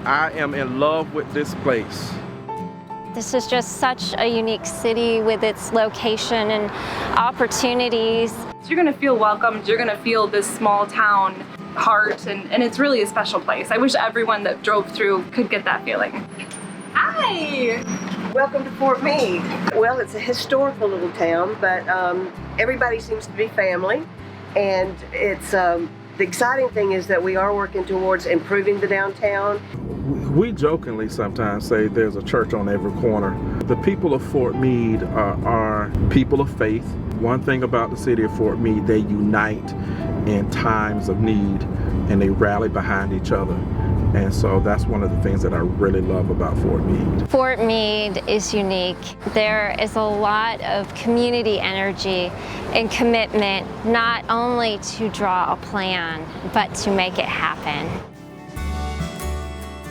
I am in love with this place. This is just such a unique city with its location and opportunities. You're gonna feel welcomed, you're gonna feel this small town heart, and it's really a special place. I wish everyone that drove through could get that feeling. Hi! Welcome to Fort Meade. Well, it's a historical little town, but everybody seems to be family, and it's the exciting thing is that we are working towards improving the downtown. We jokingly sometimes say there's a church on every corner. The people of Fort Meade are people of faith. One thing about the city of Fort Meade, they unite in times of need and they rally behind each other. And so that's one of the things that I really love about Fort Meade. Fort Meade is unique. There is a lot of community energy and commitment, not only to draw a plan, but to make it happen.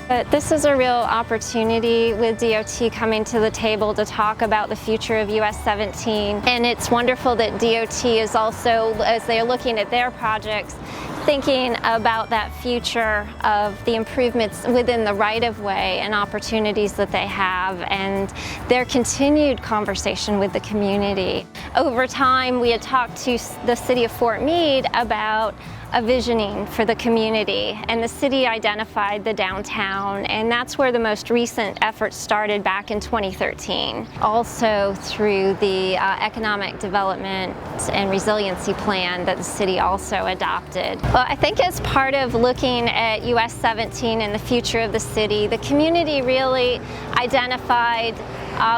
But this is a real opportunity with DOT coming to the table to talk about the future of US 17. And it's wonderful that DOT is also, as they're looking at their projects, thinking about that future of the improvements within the right-of-way and opportunities that they have and their continued conversation with the community. Over time, we had talked to the City of Fort Meade about a visioning for the community, and the city identified the downtown, and that's where the most recent efforts started back in 2013. Also through the economic development and resiliency plan that the city also adopted. Well, I think as part of looking at US 17 and the future of the city, the community really identified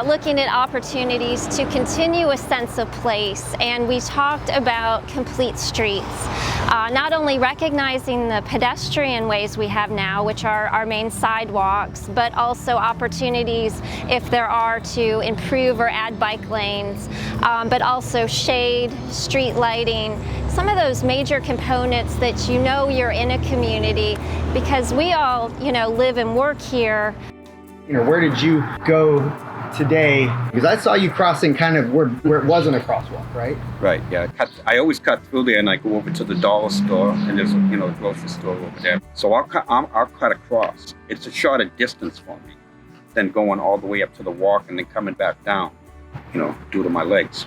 looking at opportunities to continue a sense of place, and we talked about complete streets. Not only recognizing the pedestrian ways we have now, which are our main sidewalks, but also opportunities, if there are, to improve or add bike lanes, but also shade, street lighting, some of those major components that you're in a community, because we all, live and work here. Where did you go today? Because I saw you crossing kind of where it wasn't a crosswalk, right? Right, yeah. I always cut through there and I go over to the dollar store, and there's a grocery store over there. So I'll cut across. It's a shorter distance for me than going all the way up to the walk and then coming back down, due to my legs.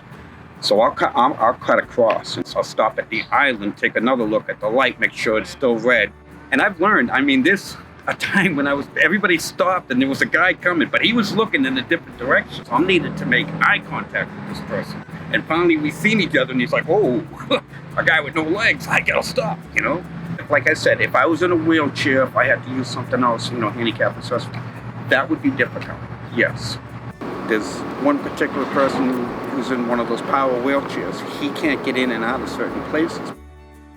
So I'll cut across, and so I'll stop at the island, take another look at the light, make sure it's still red. And I've learned, there's a time when everybody stopped and there was a guy coming, but he was looking in a different direction. So I needed to make eye contact with this person. And finally we seen each other and he's like, oh, a guy with no legs, I gotta stop, Like I said, if I was in a wheelchair, if I had to use something else, handicap accessible, that would be difficult, yes. There's one particular person who's in one of those power wheelchairs. He can't get in and out of certain places.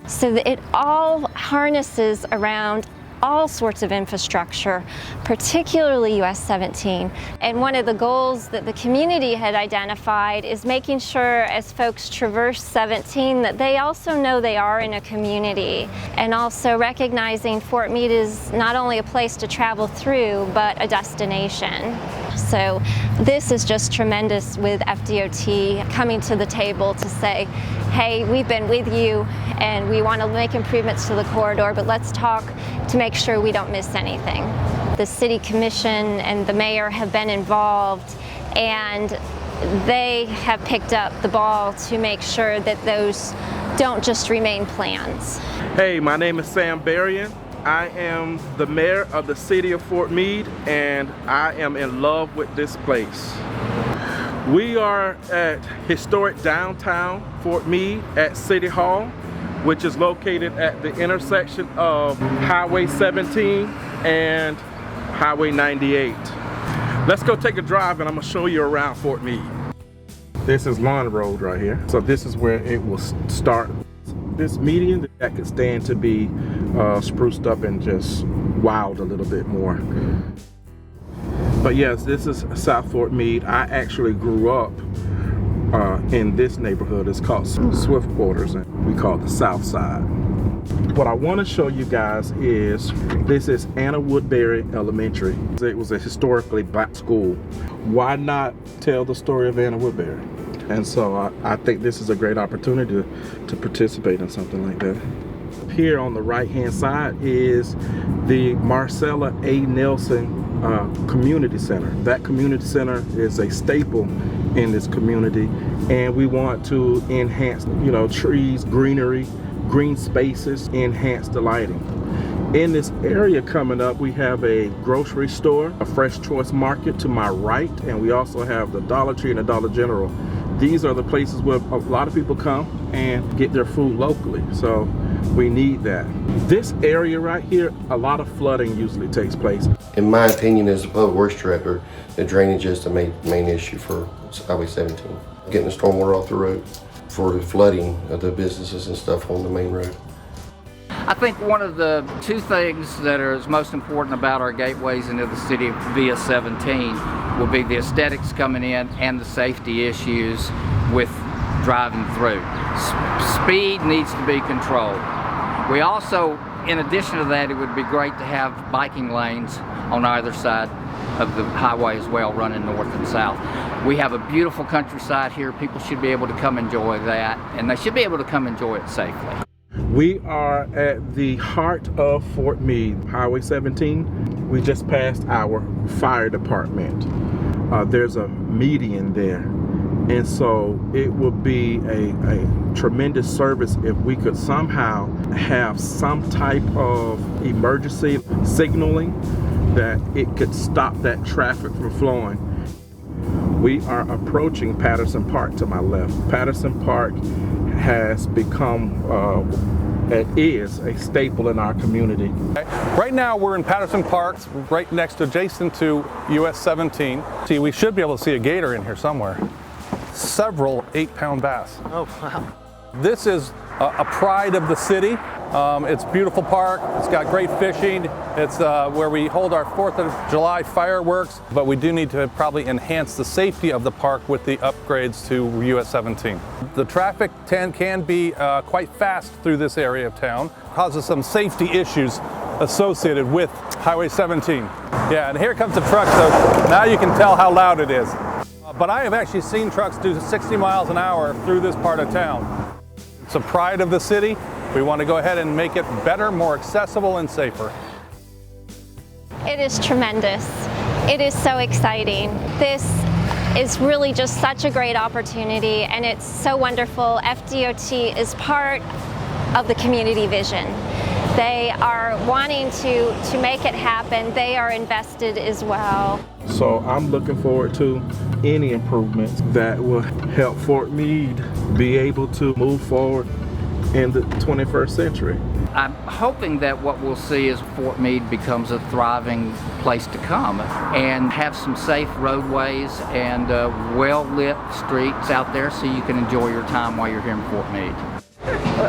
So that it all harnesses around all sorts of infrastructure, particularly US 17. And one of the goals that the community had identified is making sure as folks traverse 17 that they also know they are in a community, and also recognizing Fort Meade is not only a place to travel through, but a destination. So this is just tremendous with FDOT coming to the table to say, hey, we've been with you and we want to make improvements to the corridor, but let's talk to make sure we don't miss anything. The city commission and the mayor have been involved, and they have picked up the ball to make sure that those don't just remain plans. Hey, my name is Sam Berrien. I am the mayor of the city of Fort Meade, and I am in love with this place. We are at historic downtown Fort Meade at City Hall, which is located at the intersection of Highway 17 and Highway 98. Let's go take a drive and I'm gonna show you around Fort Meade. This is Lawn Road right here. So this is where it will start. This median that could stand to be spruced up and just wowed a little bit more. But yes, this is South Fort Meade. I actually grew up in this neighborhood. It's called Swift Quarters, and we call it the South Side. What I want to show you guys is, this is Anna Woodbury Elementary. It was a historically black school. Why not tell the story of Anna Woodbury? And so I think this is a great opportunity to participate in something like that. here on the right hand side is the Marcella A. Nelson Community Center. That community center is a staple in this community, and we want to enhance, trees, greenery, green spaces, enhance the lighting. In this area coming up, we have a grocery store, a Fresh Choice Market to my right, and we also have the Dollar Tree and the Dollar General. These are the places where a lot of people come and get their food locally, so we need that. This area right here, a lot of flooding usually takes place. In my opinion, as a public works director, the drainage is the main issue for Highway 17. Getting the stormwater off the road for the flooding of the businesses and stuff on the main road. I think one of the two things that is most important about our gateways into the city via 17 will be the aesthetics coming in and the safety issues with driving through. Speed needs to be controlled. We also, in addition to that, it would be great to have biking lanes on either side of the highway as well, running north and south. We have a beautiful countryside here. People should be able to come enjoy that, and they should be able to come enjoy it safely. We are at the heart of Fort Meade, Highway 17. We just passed our fire department. There's a median there, and so it would be a tremendous service if we could somehow have some type of emergency signaling that it could stop that traffic from flowing. We are approaching Patterson Park to my left. Patterson Park has become it is a staple in our community. Right now we're in Patterson Park, right adjacent to US 17. See, we should be able to see a gator in here somewhere. Several 8-pound bass. Oh, wow. This is a pride of the city. It's a beautiful park. It's got great fishing. It's where we hold our 4th of July fireworks, but we do need to probably enhance the safety of the park with the upgrades to US 17. The traffic can be quite fast through this area of town, causes some safety issues associated with Highway 17. Yeah, and here comes the truck, so now you can tell how loud it is. But I have actually seen trucks do 60 miles an hour through this part of town. It's a pride of the city. We want to go ahead and make it better, more accessible, and safer. It is tremendous. It is so exciting. This is really just such a great opportunity, and it's so wonderful. FDOT is part of the community vision. They are wanting to make it happen. They are invested as well. So I'm looking forward to any improvements that will help Fort Meade be able to move forward in the 21st century. I'm hoping that what we'll see is Fort Meade becomes a thriving place to come and have some safe roadways and well-lit streets out there so you can enjoy your time while you're here in Fort Meade.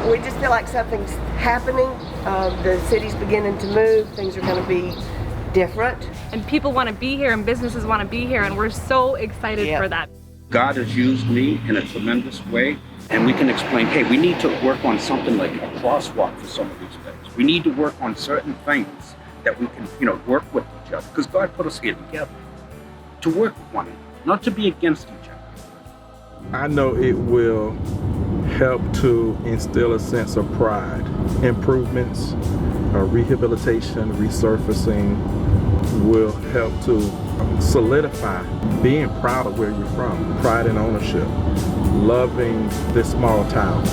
We just feel like something's happening. The city's beginning to move. Things are going to be different. And people want to be here and businesses want to be here, and we're so excited for that. God has used me in a tremendous way, and we can explain, hey, we need to work on something like a crosswalk for some of these things. We need to work on certain things that we can, work with each other, because God put us here together to work with one another, not to be against each other. I know it will help to instill a sense of pride. Improvements, rehabilitation, resurfacing will help to solidify being proud of where you're from, pride and ownership, loving this small town.